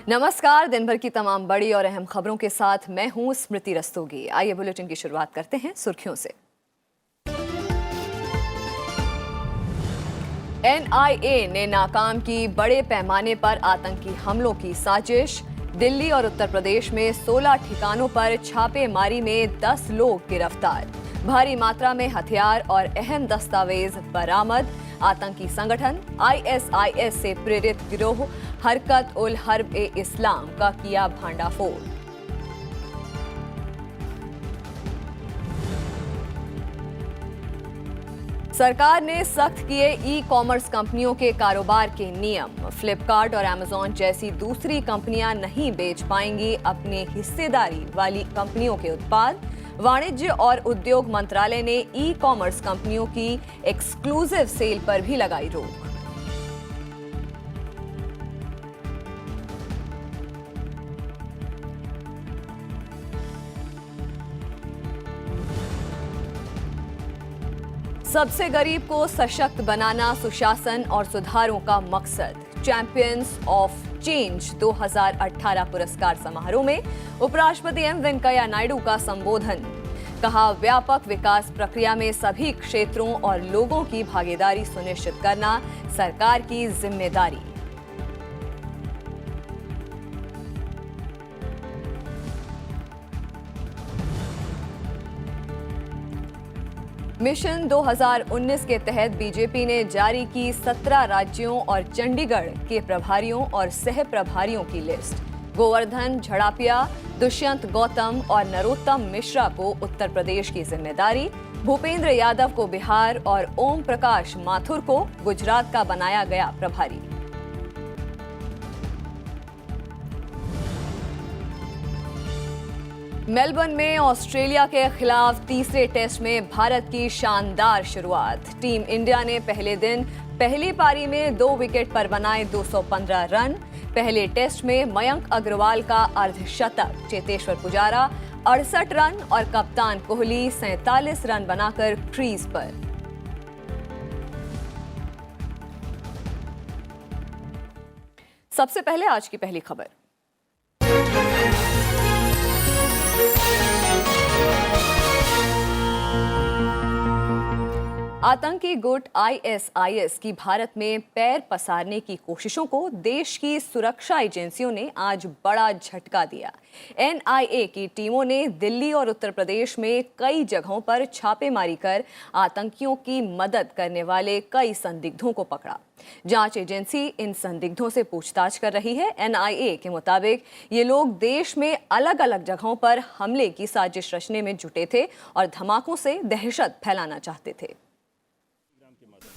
नमस्कार। दिन भर की तमाम बड़ी और अहम खबरों के साथ मैं हूं स्मृति रस्तोगी। आइए बुलेटिन की शुरुआत करते हैं सुर्खियों से। एनआईए ने नाकाम की बड़े पैमाने पर आतंकी हमलों की साजिश। दिल्ली और उत्तर प्रदेश में 16 ठिकानों पर छापेमारी में 10 लोग गिरफ्तार। भारी मात्रा में हथियार और अहम दस्तावेज बरामद। आतंकी संगठन आईएसआईएस से प्रेरित गिरोह हरकत उल हर्ब ए इस्लाम का किया भांडाफोड़। सरकार ने सख्त किए ई कॉमर्स कंपनियों के कारोबार के नियम। फ्लिपकार्ट और अमेजॉन जैसी दूसरी कंपनियां नहीं बेच पाएंगी अपने हिस्सेदारी वाली कंपनियों के उत्पाद। वाणिज्य और उद्योग मंत्रालय ने ई कॉमर्स कंपनियों की एक्सक्लूसिव सेल पर भी लगाई रोक। सबसे गरीब को सशक्त बनाना सुशासन और सुधारों का मकसद। चैंपियंस ऑफ चेंज 2018 पुरस्कार समारोह में उपराष्ट्रपति एम वेंकैया नायडू का संबोधन। कहा, व्यापक विकास प्रक्रिया में सभी क्षेत्रों और लोगों की भागीदारी सुनिश्चित करना सरकार की जिम्मेदारी। मिशन 2019 के तहत बीजेपी ने जारी की 17 राज्यों और चंडीगढ़ के प्रभारियों और सह प्रभारियों की लिस्ट। गोवर्धन झड़ापिया, दुष्यंत गौतम और नरोत्तम मिश्रा को उत्तर प्रदेश की जिम्मेदारी। भूपेंद्र यादव को बिहार और ओम प्रकाश माथुर को गुजरात का बनाया गया प्रभारी। मेलबर्न में ऑस्ट्रेलिया के खिलाफ तीसरे टेस्ट में भारत की शानदार शुरुआत। टीम इंडिया ने पहले दिन पहली पारी में 2 विकेट पर बनाए 215 रन। पहले टेस्ट में मयंक अग्रवाल का अर्धशतक, चेतेश्वर पुजारा 68 रन और कप्तान कोहली 47 रन बनाकर क्रीज पर। सबसे पहले आज की पहली खबर। आतंकी गुट आईएसआईएस की भारत में पैर पसारने की कोशिशों को देश की सुरक्षा एजेंसियों ने आज बड़ा झटका दिया। एनआईए की टीमों ने दिल्ली और उत्तर प्रदेश में कई जगहों पर छापेमारी कर आतंकियों की मदद करने वाले कई संदिग्धों को पकड़ा। जांच एजेंसी इन संदिग्धों से पूछताछ कर रही है। एनआईए के मुताबिक ये लोग देश में अलग अलग जगहों पर हमले की साजिश रचने में जुटे थे और धमाकों से दहशत फैलाना चाहते थे।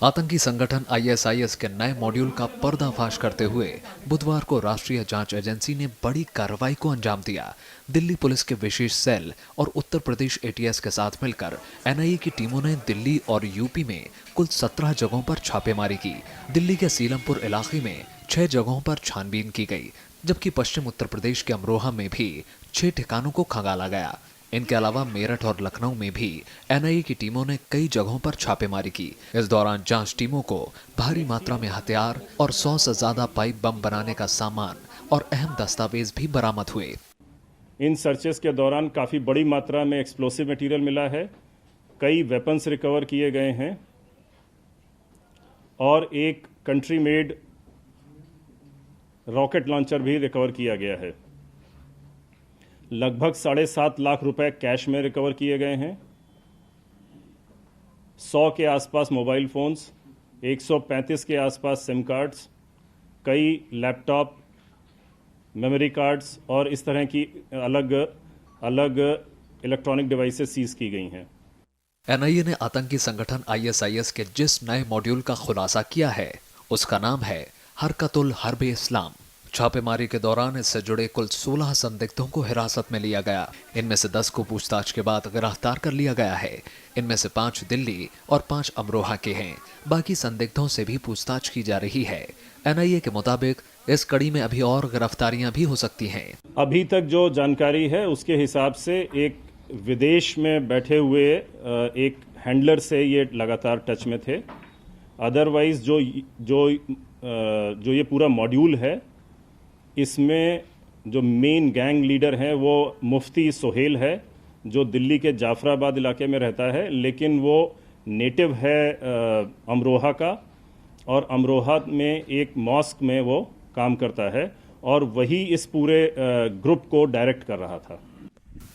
आतंकी संगठन आईएसआईएस के नए मॉड्यूल का पर्दाफाश करते हुए बुधवार को राष्ट्रीय जांच एजेंसी ने बड़ी कार्रवाई को अंजाम दिया। दिल्ली पुलिस के विशेष सेल और उत्तर प्रदेश एटीएस के साथ मिलकर एनआईए की टीमों ने दिल्ली और यूपी में कुल 17 जगहों पर छापेमारी की। दिल्ली के सीलमपुर इलाके में 6 जगहों पर छानबीन की गई, जबकि पश्चिम उत्तर प्रदेश के अमरोहा में भी 6 ठिकानों को खंगाला गया। इनके अलावा मेरठ और लखनऊ में भी एनआईए की टीमों ने कई जगहों पर छापेमारी की। इस दौरान जांच टीमों को भारी मात्रा में हथियार और 100 से ज्यादा पाइप बम बनाने का सामान और अहम दस्तावेज भी बरामद हुए। इन सर्चेस के दौरान काफ़ी बड़ी मात्रा में एक्सप्लोसिव मटेरियल मिला है, कई वेपन्स रिकवर किए गए हैं और एक कंट्री मेड रॉकेट लॉन्चर भी रिकवर किया गया है। लगभग 7.5 लाख रुपए कैश में रिकवर किए गए हैं। 100 के आसपास मोबाइल फ़ोन्स, 135 के आसपास सिम कार्ड्स, कई लैपटॉप, मेमोरी कार्ड्स और इस तरह की अलग अलग इलेक्ट्रॉनिक डिवाइसेस सीज की गई हैं। एनआईए ने आतंकी संगठन आईएसआईएस के जिस नए मॉड्यूल का खुलासा किया है उसका नाम है हरकत उल हर्ब ए इस्लाम। छापेमारी के दौरान इससे जुड़े कुल 16 संदिग्धों को हिरासत में लिया गया। इनमें से 10 को पूछताछ के बाद गिरफ्तार कर लिया गया है। इनमें से 5 दिल्ली और 5 अमरोहा के हैं। बाकी संदिग्धों से भी पूछताछ की जा रही है। एनआईए के मुताबिक इस कड़ी में अभी और गिरफ्तारियां भी हो सकती हैं। अभी तक जो जानकारी है उसके हिसाब से एक विदेश में बैठे हुए एक हैंडलर से ये लगातार टच में थे। अदरवाइज जो ये पूरा मॉड्यूल है इसमें जो मेन गैंग लीडर हैं वो मुफ्ती सुहेल है, जो दिल्ली के जाफराबाद इलाके में रहता है, लेकिन वो नेटिव है अमरोहा का, और अमरोहा में एक मॉस्क में वो काम करता है और वही इस पूरे ग्रुप को डायरेक्ट कर रहा था।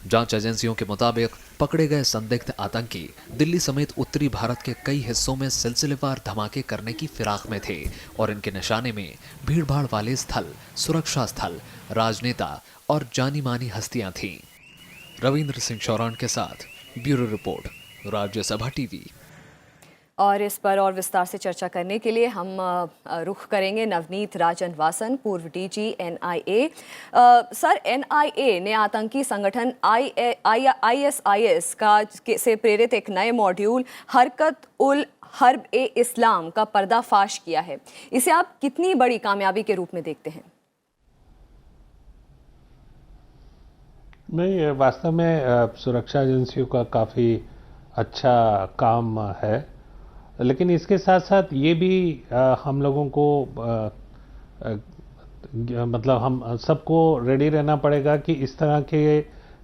जांच एजेंसियों के मुताबिक पकड़े गए संदिग्ध आतंकी दिल्ली समेत उत्तरी भारत के कई हिस्सों में सिलसिलेवार धमाके करने की फिराक में थे और इनके निशाने में भीड़भाड़ वाले स्थल, सुरक्षा स्थल, राजनेता और जानी मानी हस्तियां थीं। रविंद्र सिंह शौरान के साथ ब्यूरो रिपोर्ट, राज्यसभा टीवी। और इस पर और विस्तार से चर्चा करने के लिए हम रुख करेंगे नवनीत राजन वासन, पूर्व डीजी एनआईए। सर, एनआईए ने आतंकी संगठन आईएसआईएस से प्रेरित एक नए मॉड्यूल हरकत उल हर्ब ए इस्लाम का पर्दाफाश किया है। इसे आप कितनी बड़ी कामयाबी के रूप में देखते हैं? नहीं, वास्तव में सुरक्षा एजेंसियों का काफ़ी अच्छा काम है, लेकिन इसके साथ साथ ये भी हम लोगों को मतलब हम सबको रेडी रहना पड़ेगा कि इस तरह के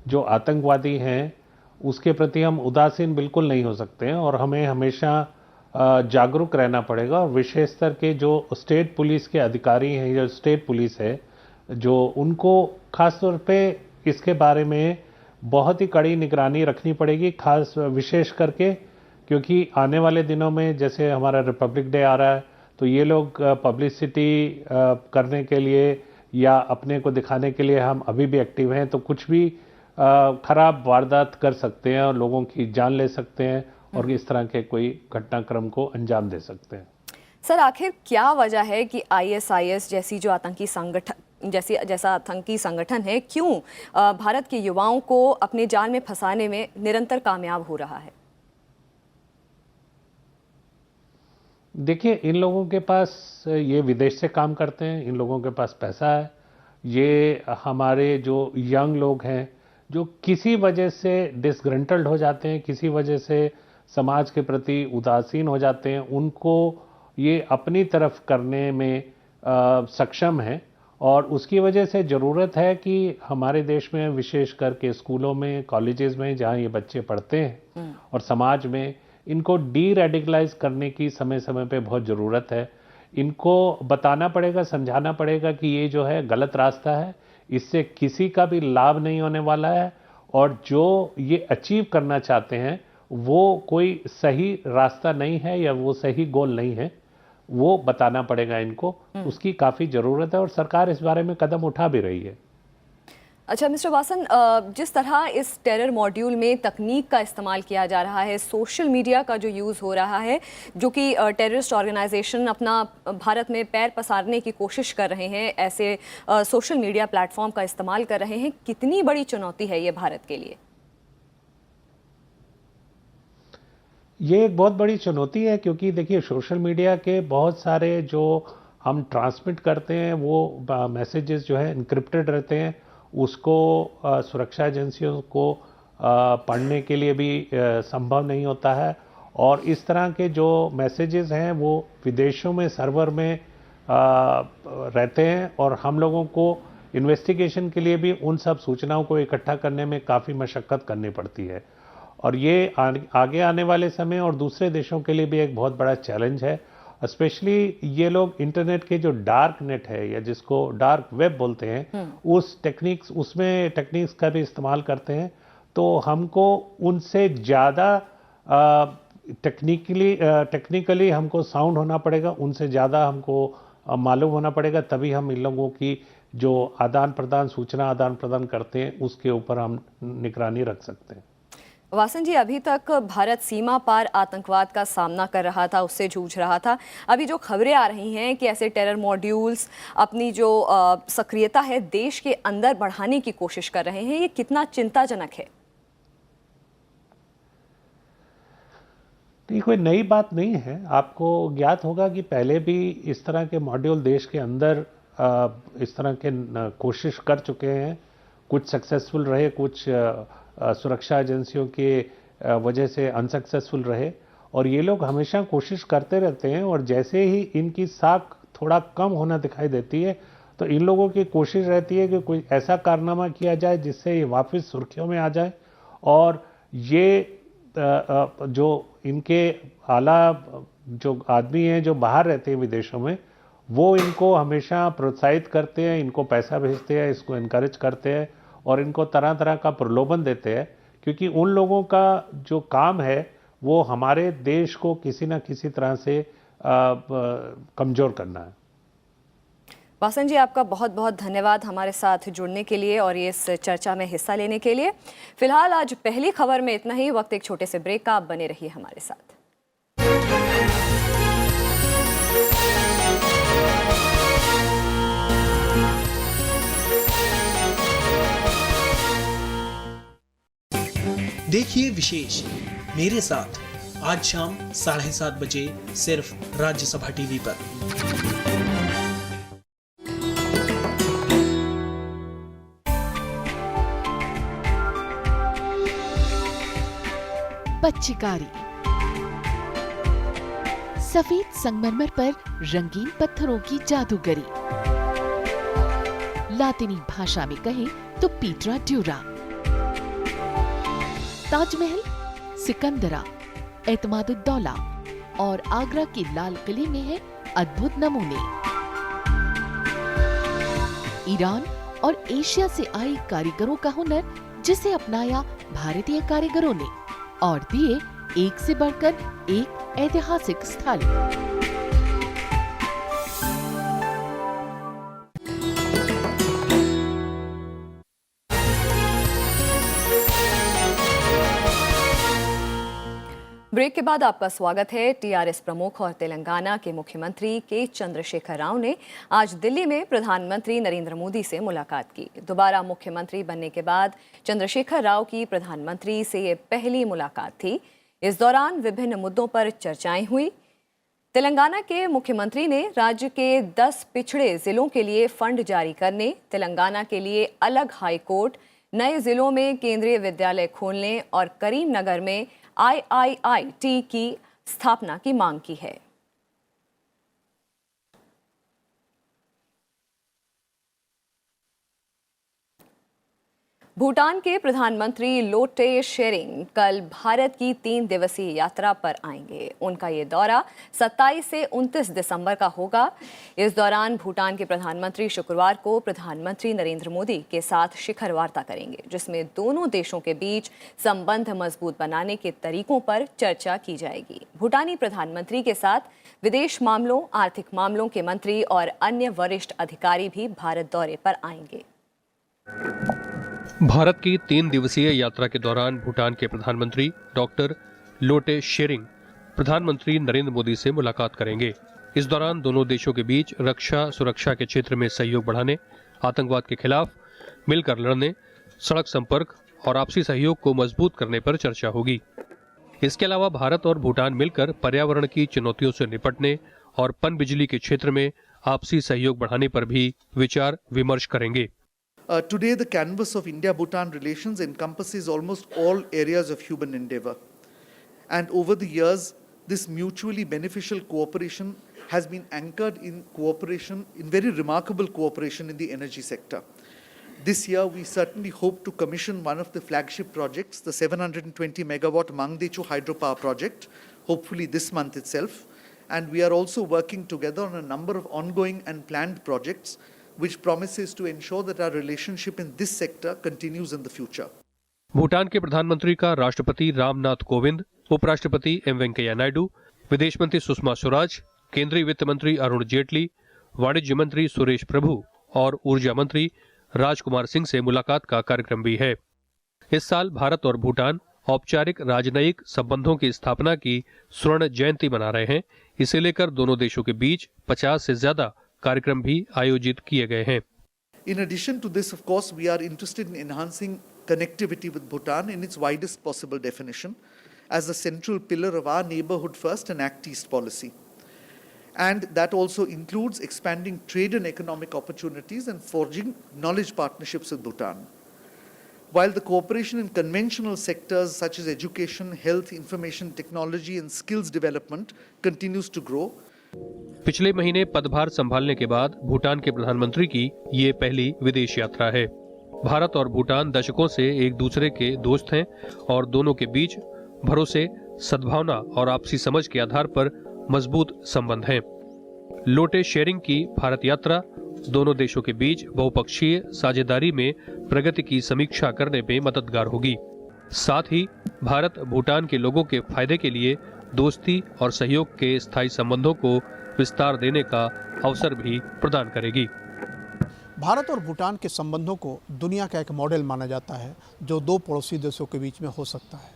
जो आतंकवादी हैं उसके प्रति हम उदासीन बिल्कुल नहीं हो सकते हैं और हमें हमेशा जागरूक रहना पड़ेगा। और विशेष स्तर के जो स्टेट पुलिस के अधिकारी हैं, जो स्टेट पुलिस है, जो उनको खास तौर पे इसके बारे में बहुत ही कड़ी निगरानी रखनी पड़ेगी, खास विशेष करके क्योंकि आने वाले दिनों में जैसे हमारा रिपब्लिक डे आ रहा है, तो ये लोग पब्लिसिटी करने के लिए या अपने को दिखाने के लिए हम अभी भी एक्टिव हैं, तो कुछ भी खराब वारदात कर सकते हैं और लोगों की जान ले सकते हैं और इस तरह के कोई घटनाक्रम को अंजाम दे सकते हैं। सर, आखिर क्या वजह है कि आईएसआईएस जैसी जो आतंकी संगठन जैसा आतंकी संगठन है, क्यों भारत के युवाओं को अपने जाल में फंसाने में निरंतर कामयाब हो रहा है? देखिए, इन लोगों के पास, ये विदेश से काम करते हैं, इन लोगों के पास पैसा है। ये हमारे जो यंग लोग हैं जो किसी वजह से डिसग्रंटल्ड हो जाते हैं, किसी वजह से समाज के प्रति उदासीन हो जाते हैं, उनको ये अपनी तरफ करने में सक्षम है और उसकी वजह से ज़रूरत है कि हमारे देश में विशेष करके स्कूलों में, कॉलेजेस में जहाँ ये बच्चे पढ़ते हैं और समाज में, इनको डी रेडिकलाइज करने की समय समय पे बहुत ज़रूरत है। इनको बताना पड़ेगा, समझाना पड़ेगा कि ये जो है गलत रास्ता है, इससे किसी का भी लाभ नहीं होने वाला है और जो ये अचीव करना चाहते हैं वो कोई सही रास्ता नहीं है या वो सही गोल नहीं है, वो बताना पड़ेगा इनको। उसकी काफ़ी ज़रूरत है और सरकार इस बारे में कदम उठा भी रही है। अच्छा मिस्टर वासन, जिस तरह इस टेरर मॉड्यूल में तकनीक का इस्तेमाल किया जा रहा है, सोशल मीडिया का जो यूज़ हो रहा है, जो कि टेररिस्ट ऑर्गेनाइजेशन अपना भारत में पैर पसारने की कोशिश कर रहे हैं, ऐसे सोशल मीडिया प्लेटफॉर्म का इस्तेमाल कर रहे हैं, कितनी बड़ी चुनौती है ये भारत के लिए? ये एक बहुत बड़ी चुनौती है क्योंकि देखिए, सोशल मीडिया के बहुत सारे जो हम ट्रांसमिट करते हैं वो मैसेजेस जो है इनक्रिप्टेड रहते हैं, उसको सुरक्षा एजेंसियों को पढ़ने के लिए भी संभव नहीं होता है और इस तरह के जो मैसेजेस हैं वो विदेशों में सर्वर में रहते हैं और हम लोगों को इन्वेस्टिगेशन के लिए भी उन सब सूचनाओं को इकट्ठा करने में काफ़ी मशक्क़त करनी पड़ती है और ये आगे आने वाले समय और दूसरे देशों के लिए भी एक बहुत बड़ा चैलेंज है। स्पेशली ये लोग इंटरनेट के जो डार्क नेट है या जिसको डार्क वेब बोलते हैं, उसमें टेक्निक्स का भी इस्तेमाल करते हैं, तो हमको उनसे ज़्यादा टेक्निकली हमको साउंड होना पड़ेगा, उनसे ज़्यादा हमको मालूम होना पड़ेगा, तभी हम इन लोगों की जो सूचना आदान प्रदान करते हैं उसके ऊपर हम निगरानी रख सकते हैं। वासन जी, अभी तक भारत सीमा पार आतंकवाद का सामना कर रहा था, उससे जूझ रहा था। अभी जो खबरें आ रही हैं कि ऐसे टेरर मॉड्यूल्स अपनी जो सक्रियता है देश के अंदर बढ़ाने की कोशिश कर रहे हैं, ये कितना चिंताजनक है? ये कोई नई बात नहीं है। आपको ज्ञात होगा कि पहले भी इस तरह के मॉड्यूल देश के अंदर इस तरह के कोशिश कर चुके हैं, कुछ सक्सेसफुल रहे, कुछ सुरक्षा एजेंसियों के वजह से अनसक्सेसफुल रहे और ये लोग हमेशा कोशिश करते रहते हैं और जैसे ही इनकी साख थोड़ा कम होना दिखाई देती है तो इन लोगों की कोशिश रहती है कि कोई ऐसा कारनामा किया जाए जिससे ये वापस सुर्खियों में आ जाए और ये जो इनके आला जो आदमी हैं जो बाहर रहते हैं विदेशों में, वो इनको हमेशा प्रोत्साहित करते हैं, इनको पैसा भेजते हैं, इसको इनकरेज करते हैं और इनको तरह तरह का प्रलोभन देते हैं, क्योंकि उन लोगों का जो काम है वो हमारे देश को किसी न किसी तरह से कमजोर करना है। वासन जी, आपका बहुत बहुत धन्यवाद हमारे साथ जुड़ने के लिए और ये इस चर्चा में हिस्सा लेने के लिए। फिलहाल आज पहली खबर में इतना ही। वक्त एक छोटे से ब्रेक का, आप बने रहिए हमारे साथ। देखिए विशेष मेरे साथ आज शाम 7:30 बजे सिर्फ राज्यसभा टीवी पर। पच्चीकारी, सफेद संगमरमर पर रंगीन पत्थरों की जादूगरी, लातिनी भाषा में कहें तो पीटरा ड्यूरा। ताजमहल, सिकंदरा, एतमादुद्दौला और आगरा के लाल किले में है अद्भुत नमूने। ईरान और एशिया से आए कारीगरों का हुनर जिसे अपनाया भारतीय कारीगरों ने और दिए एक से बढ़कर एक ऐतिहासिक स्थल। ब्रेक के बाद आपका स्वागत है। टीआरएस प्रमुख और तेलंगाना के मुख्यमंत्री के चंद्रशेखर राव ने आज दिल्ली में प्रधानमंत्री नरेंद्र मोदी से मुलाकात की। दोबारा मुख्यमंत्री बनने के बाद चंद्रशेखर राव की प्रधानमंत्री से ये पहली मुलाकात थी। इस दौरान विभिन्न मुद्दों पर चर्चाएं हुई। तेलंगाना के मुख्यमंत्री ने राज्य के 10 पिछड़े जिलों के लिए फंड जारी करने, तेलंगाना के लिए अलग हाई कोर्ट, नए जिलों में केंद्रीय विद्यालय खोलने और करीमनगर में IIIT की स्थापना की मांग की है। भूटान के प्रधानमंत्री लोटे शेरिंग कल भारत की 3 दिवसीय यात्रा पर आएंगे। उनका ये दौरा 27 से 29 दिसंबर का होगा। इस दौरान भूटान के प्रधानमंत्री शुक्रवार को प्रधानमंत्री नरेंद्र मोदी के साथ शिखर वार्ता करेंगे, जिसमें दोनों देशों के बीच संबंध मजबूत बनाने के तरीकों पर चर्चा की जाएगी। भूटानी प्रधानमंत्री के साथ विदेश मामलों, आर्थिक मामलों के मंत्री और अन्य वरिष्ठ अधिकारी भी भारत दौरे पर आएंगे। भारत की 3 दिवसीय यात्रा के दौरान भूटान के प्रधानमंत्री डॉक्टर लोटे शेरिंग प्रधानमंत्री नरेंद्र मोदी से मुलाकात करेंगे। इस दौरान दोनों देशों के बीच रक्षा सुरक्षा के क्षेत्र में सहयोग बढ़ाने, आतंकवाद के खिलाफ मिलकर लड़ने, सड़क संपर्क और आपसी सहयोग को मजबूत करने पर चर्चा होगी। इसके अलावा भारत और भूटान मिलकर पर्यावरण की चुनौतियों से निपटने और पनबिजली के क्षेत्र में आपसी सहयोग बढ़ाने पर भी विचार विमर्श करेंगे। Today, the canvas of India-Bhutan relations encompasses almost all areas of human endeavor. And over the years, this mutually beneficial cooperation has been anchored in cooperation, in very remarkable cooperation in the energy sector. This year, we certainly hope to commission one of the flagship projects, the 720 megawatt Mangdechu hydropower project, hopefully this month itself. And we are also working together on a number of ongoing and planned projects which promises to ensure that our relationship in this sector continues in the future. Bhutan के प्रधानमंत्री का राष्ट्रपति रामनाथ कोविंद, उपराष्ट्रपति M Venkaiah Naidu, विदेश मंत्री सुषमा स्वराज, केंद्रीय वित्त मंत्री अरुण जेटली, वाणिज्य मंत्री सुरेश प्रभु और ऊर्जा मंत्री राजकुमार सिंह से मुलाकात का कार्यक्रम भी है। इस साल भारत और भूटान औपचारिक राजनयिक संबंधों की स्थापना की स्वर्ण जयंती मना रहे हैं। इसे लेकर दोनों देशों के बीच 50 से ज्यादा कार्यक्रम भी आयोजित किए गए हैं। In addition to this, of course, we are interested in enhancing connectivity with Bhutan in its widest possible definition as a central pillar of our neighborhood first and Act East policy. And that also includes expanding trade and economic opportunities and forging knowledge partnerships with Bhutan. While the cooperation in conventional sectors such as education, health, information technology and skills development continues to grow, पिछले महीने पदभार संभालने के बाद भूटान के प्रधानमंत्री की ये पहली विदेश यात्रा है। भारत और भूटान दशकों से एक दूसरे के दोस्त हैं और दोनों के बीच भरोसे, सद्भावना और आपसी समझ के आधार पर मजबूत संबंध हैं। लोटे शेरिंग की भारत यात्रा दोनों देशों के बीच बहुपक्षीय साझेदारी में प्रगति की समीक्षा करने में मददगार होगी। साथ ही भारत भूटान के लोगों के फायदे के लिए दोस्ती और सहयोग के स्थायी संबंधों को विस्तार देने का अवसर भी प्रदान करेगी। भारत और भूटान के संबंधों को दुनिया का एक मॉडल माना जाता है जो दो पड़ोसी देशों के बीच में हो सकता है।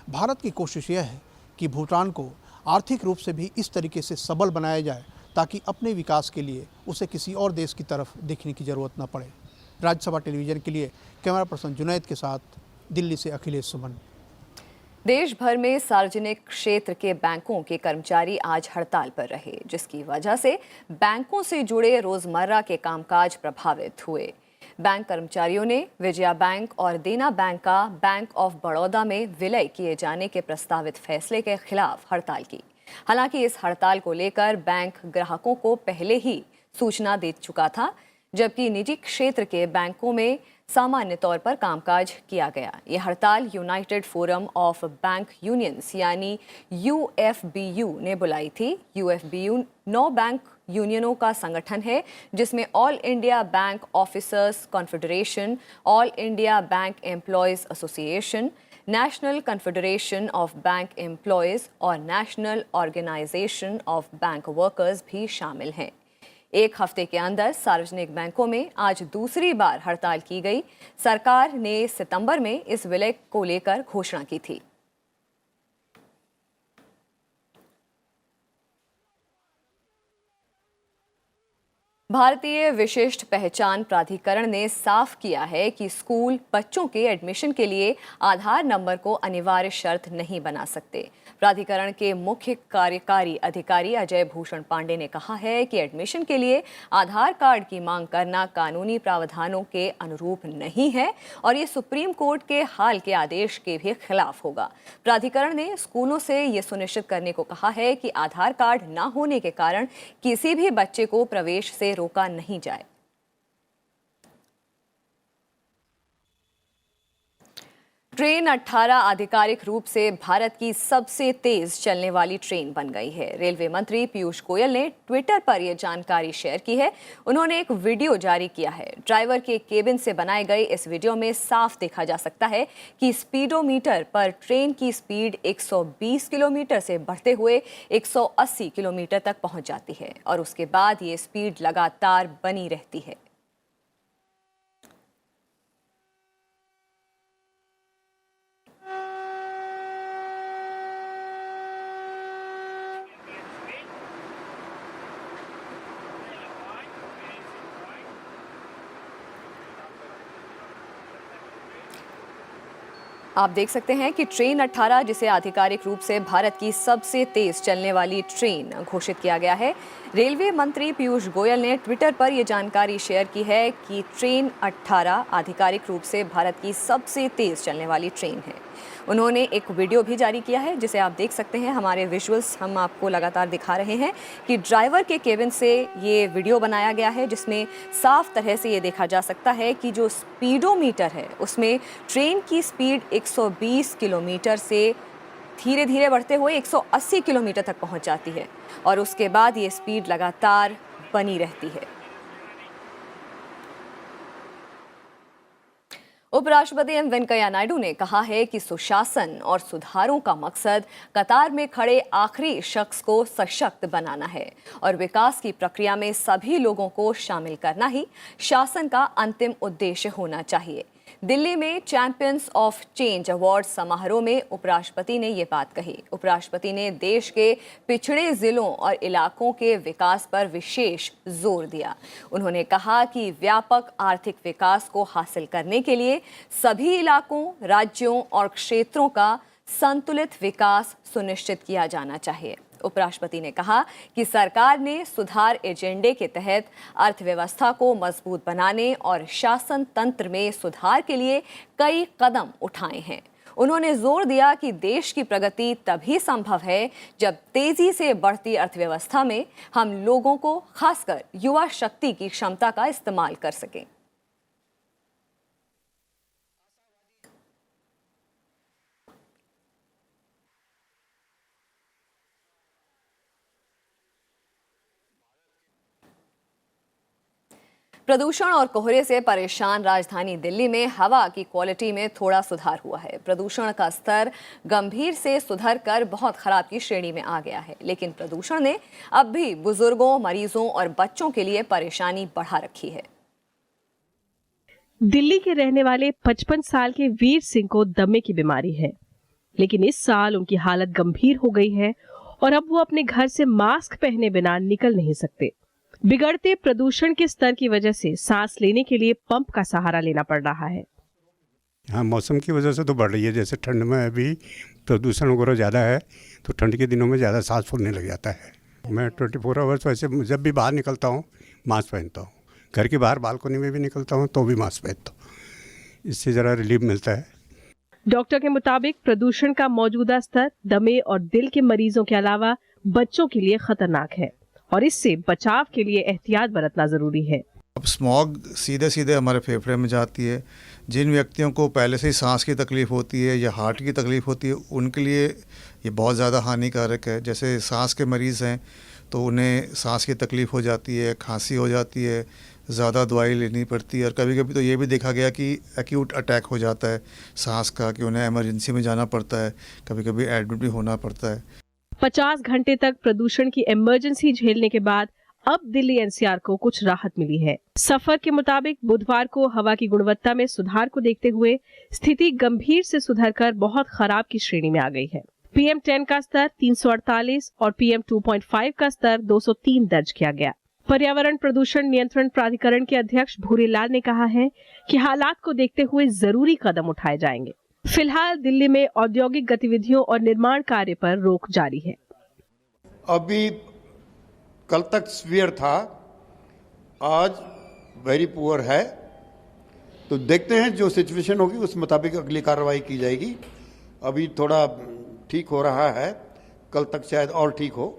भारत की कोशिश यह है कि भूटान को आर्थिक रूप से भी इस तरीके से सबल बनाया जाए ताकि अपने विकास के लिए उसे किसी और देश की तरफ देखने की ज़रूरत न पड़े। राज्यसभा टेलीविज़न के लिए कैमरा पर्सन जुनैद के साथ दिल्ली से अखिलेश सुमन। देश भर में सार्वजनिक क्षेत्र के बैंकों के कर्मचारी आज हड़ताल पर रहे, जिसकी वजह से बैंकों से जुड़े रोजमर्रा के कामकाज प्रभावित हुए। बैंक कर्मचारियों ने विजया बैंक और देना बैंक का बैंक ऑफ बड़ौदा में विलय किए जाने के प्रस्तावित फैसले के खिलाफ हड़ताल की। हालांकि इस हड़ताल को लेकर बैंक ग्राहकों को पहले ही सूचना दे चुका था, जबकि निजी क्षेत्र के बैंकों में सामान्य तौर पर कामकाज किया गया। ये हड़ताल United forum of bank unions यानी UFBU ने बुलाई थी। UFBU 9 बैंक यूनियनों का संगठन है, जिसमें All India Bank Officers Confederation, All India Bank Employees Association, National Confederation of Bank Employees और National Organisation of Bank Workers भी शामिल हैं। एक हफ्ते के अंदर सार्वजनिक बैंकों में आज दूसरी बार हड़ताल की गई। सरकार ने सितंबर में इस विलय को लेकर घोषणा की थी। भारतीय विशिष्ट पहचान प्राधिकरण ने साफ किया है कि स्कूल बच्चों के एडमिशन के लिए आधार नंबर को अनिवार्य शर्त नहीं बना सकते। प्राधिकरण के मुख्य कार्यकारी अधिकारी अजय भूषण पांडे ने कहा है कि एडमिशन के लिए आधार कार्ड की मांग करना कानूनी प्रावधानों के अनुरूप नहीं है और ये सुप्रीम कोर्ट के हाल के आदेश के भी खिलाफ होगा। प्राधिकरण ने स्कूलों से ये सुनिश्चित करने को कहा है कि आधार कार्ड न होने के कारण किसी भी बच्चे को प्रवेश से रोका नहीं जाए। ट्रेन 18 आधिकारिक रूप से भारत की सबसे तेज चलने वाली ट्रेन बन गई है। रेलवे मंत्री पीयूष गोयल ने ट्विटर पर यह जानकारी शेयर की है। उन्होंने एक वीडियो जारी किया है। ड्राइवर के केबिन से बनाए गए इस वीडियो में साफ देखा जा सकता है कि स्पीडोमीटर पर ट्रेन की स्पीड 120 किलोमीटर से बढ़ते हुए 180 किलोमीटर तक पहुंच जाती है और उसके बाद ये स्पीड लगातार बनी रहती है। आप देख सकते हैं कि ट्रेन 18, जिसे आधिकारिक रूप से भारत की सबसे तेज चलने वाली ट्रेन घोषित किया गया है। रेलवे मंत्री पीयूष गोयल ने ट्विटर पर यह जानकारी शेयर की है कि ट्रेन 18 आधिकारिक रूप से भारत की सबसे तेज चलने वाली ट्रेन है। उन्होंने एक वीडियो भी जारी किया है, जिसे आप देख सकते हैं। हमारे विजुअल्स हम आपको लगातार दिखा रहे हैं कि ड्राइवर के केबिन से ये वीडियो बनाया गया है, जिसमें साफ तरह से ये देखा जा सकता है कि जो स्पीडोमीटर है उसमें ट्रेन की स्पीड 120 किलोमीटर से धीरे धीरे बढ़ते हुए 180 किलोमीटर तक पहुंच जाती है और उसके बाद ये स्पीड लगातार बनी रहती है। उपराष्ट्रपति एम वेंकैया नायडू ने कहा है कि सुशासन और सुधारों का मकसद कतार में खड़े आखिरी शख्स को सशक्त बनाना है और विकास की प्रक्रिया में सभी लोगों को शामिल करना ही शासन का अंतिम उद्देश्य होना चाहिए। दिल्ली में चैंपियंस ऑफ चेंज अवार्ड समारोह में उपराष्ट्रपति ने ये बात कही। उपराष्ट्रपति ने देश के पिछड़े जिलों और इलाकों के विकास पर विशेष जोर दिया। उन्होंने कहा कि व्यापक आर्थिक विकास को हासिल करने के लिए सभी इलाकों, राज्यों और क्षेत्रों का संतुलित विकास सुनिश्चित किया जाना चाहिए। उपराष्ट्रपति ने कहा कि सरकार ने सुधार एजेंडे के तहत अर्थव्यवस्था को मजबूत बनाने और शासन तंत्र में सुधार के लिए कई कदम उठाए हैं। उन्होंने जोर दिया कि देश की प्रगति तभी संभव है जब तेजी से बढ़ती अर्थव्यवस्था में हम लोगों को, खासकर युवा शक्ति की क्षमता का इस्तेमाल कर सकें। प्रदूषण और कोहरे से परेशान राजधानी दिल्ली में हवा की क्वालिटी में थोड़ा सुधार हुआ है। प्रदूषण का स्तर गंभीर से सुधर कर बहुत खराब की श्रेणी में आ गया है, लेकिन प्रदूषण ने अब भी बुजुर्गों, मरीजों और बच्चों के लिए परेशानी बढ़ा रखी है। दिल्ली के रहने वाले 55 साल के वीर सिंह को दमे की बीमारी है, लेकिन इस साल उनकी हालत गंभीर हो गई है और अब वो अपने घर से मास्क पहने बिना निकल नहीं सकते। बिगड़ते प्रदूषण के स्तर की वजह से सांस लेने के लिए पंप का सहारा लेना पड़ रहा है। हाँ, मौसम की वजह से तो बढ़ रही है। जैसे ठंड में अभी प्रदूषण वगैरह ज़्यादा है तो ठंड के दिनों में ज़्यादा सांस फूलने लग जाता है। मैं 24 आवर्स वैसे जब भी बाहर निकलता हूँ मास्क पहनता हूँ। घर के बाहर बालकनी में भी निकलता हूँ तो भी मास्क पहनता हूँ। इससे ज़रा रिलीफ मिलता है। डॉक्टर के मुताबिक प्रदूषण का मौजूदा स्तर दमे और दिल के मरीजों के अलावा बच्चों के लिए खतरनाक है और इससे बचाव के लिए एहतियात बरतना जरूरी है। अब स्मॉग सीधे सीधे हमारे फेफड़े में जाती है। जिन व्यक्तियों को पहले से ही सांस की तकलीफ होती है या हार्ट की तकलीफ होती है, उनके लिए ये बहुत ज़्यादा हानिकारक है। जैसे सांस के मरीज़ हैं तो उन्हें सांस की तकलीफ हो जाती है, खांसी हो जाती है, ज़्यादा दवाई लेनी पड़ती है और कभी कभी तो ये भी देखा गया कि एक्यूट अटैक हो जाता है सांस का, कि उन्हें इमरजेंसी में जाना पड़ता है, कभी कभी एडमिट भी होना पड़ता है। 50 घंटे तक प्रदूषण की इमरजेंसी झेलने के बाद अब दिल्ली एनसीआर को कुछ राहत मिली है। सफर के मुताबिक बुधवार को हवा की गुणवत्ता में सुधार को देखते हुए स्थिति गंभीर से सुधरकर बहुत खराब की श्रेणी में आ गई है। PM10 का स्तर 348 और PM 2.5 का स्तर 203 दर्ज किया गया। पर्यावरण प्रदूषण नियंत्रण प्राधिकरण के अध्यक्ष भूरीलाल ने कहा है कि हालात को देखते हुए जरूरी कदम उठाए जाएंगे। फिलहाल दिल्ली में औद्योगिक गतिविधियों और निर्माण कार्य पर रोक जारी है। अभी कल तक सीवियर था, आज वेरी पुअर है, तो देखते हैं जो सिचुएशन होगी उस मुताबिक अगली कार्रवाई की जाएगी। अभी थोड़ा ठीक हो रहा है, कल तक शायद और ठीक हो।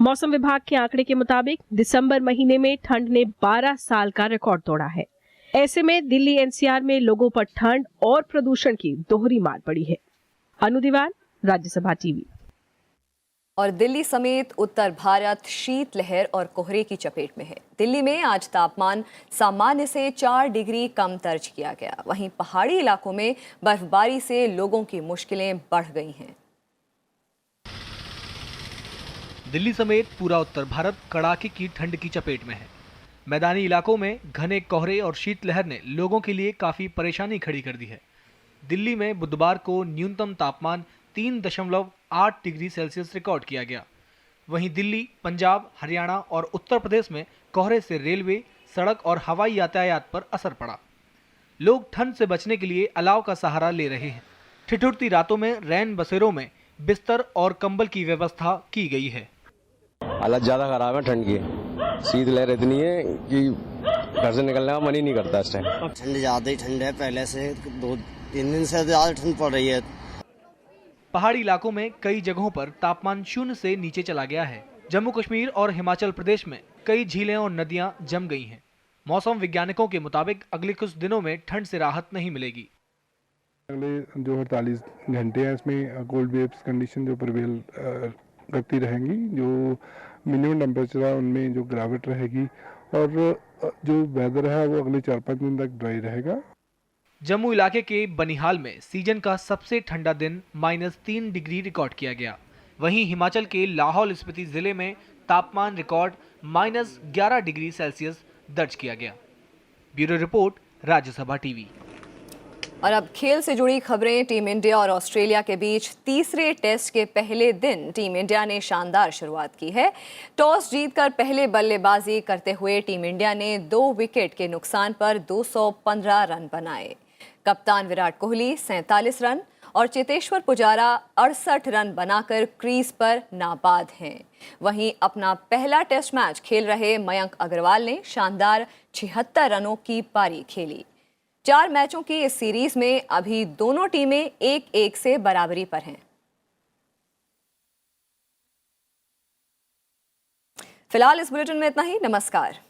मौसम विभाग के आंकड़े के मुताबिक दिसंबर महीने में ठंड ने 12 साल का रिकॉर्ड तोड़ा है। ऐसे में दिल्ली एनसीआर में लोगों पर ठंड और प्रदूषण की दोहरी मार पड़ी है। अनु दीवान, राज्यसभा टीवी। और दिल्ली समेत उत्तर भारत शीतलहर और कोहरे की चपेट में है। दिल्ली में आज तापमान सामान्य से 4 डिग्री कम दर्ज किया गया। वहीं पहाड़ी इलाकों में बर्फबारी से लोगों की मुश्किलें बढ़ गई हैं। दिल्ली समेत पूरा उत्तर भारत कड़ाके की ठंड की चपेट में है। मैदानी इलाकों में घने कोहरे और शीतलहर ने लोगों के लिए काफी परेशानी खड़ी कर दी है। दिल्ली में बुधवार को न्यूनतम तापमान 3.8 डिग्री सेल्सियस रिकॉर्ड किया गया। वहीं दिल्ली, पंजाब, हरियाणा और उत्तर प्रदेश में कोहरे से रेलवे, सड़क और हवाई यातायात पर असर पड़ा। लोग ठंड से बचने के लिए अलाव का सहारा ले रहे हैं। ठिठुरती रातों में रैन बसेरों में बिस्तर और कंबल की व्यवस्था की गई है। हालत ज़्यादा खराब है ठंड की। शीतलहर इतनी है कि घर से निकलने का मन ही नहीं करता इस टाइम। ठंड ज़्यादा ही ठंड है, पहले से 2-3 दिन से ज़्यादा ठंड पड़ रही है। पहाड़ी इलाकों में कई जगहों पर तापमान 0 से नीचे चला गया है। जम्मू कश्मीर और हिमाचल प्रदेश में कई झीलें और नदियां जम गई हैं। मौसम वैज्ञानिकों के मुताबिक अगले कुछ दिनों में ठंड से राहत नहीं मिलेगी। अगले जो 48 घंटे हैं इसमें कोल्ड वेव्स कंडीशन जो प्रिवेल करती रहेंगी। जो मिनिमम टेम्परेचर है उनमें जो गिरावट रहेगी और जो वेदर है वो अगले 4-5 दिन तक ड्राई रहेगा। जम्मू इलाके के बनिहाल में सीजन का सबसे ठंडा दिन -3 डिग्री रिकॉर्ड किया गया। वहीं हिमाचल के लाहौल स्पीति जिले में तापमान रिकॉर्ड -11 डिग्री सेल्सियस दर्ज किया गया। Bureau report, Rajya Sabha TV. और अब खेल से जुड़ी खबरें। टीम इंडिया और ऑस्ट्रेलिया के बीच तीसरे टेस्ट के पहले दिन टीम इंडिया ने शानदार शुरुआत की है। टॉस जीतकर पहले बल्लेबाजी करते हुए टीम इंडिया ने 2 विकेट के नुकसान पर 215 रन बनाए। कप्तान विराट कोहली 47 रन और चेतेश्वर पुजारा 68 रन बनाकर क्रीज पर नाबाद हैं। वहीं अपना पहला टेस्ट मैच खेल रहे मयंक अग्रवाल ने शानदार 76 रनों की पारी खेली। 4 मैचों की इस सीरीज में अभी दोनों टीमें 1-1 से बराबरी पर हैं। फिलहाल इस बुलेटिन में इतना ही। नमस्कार।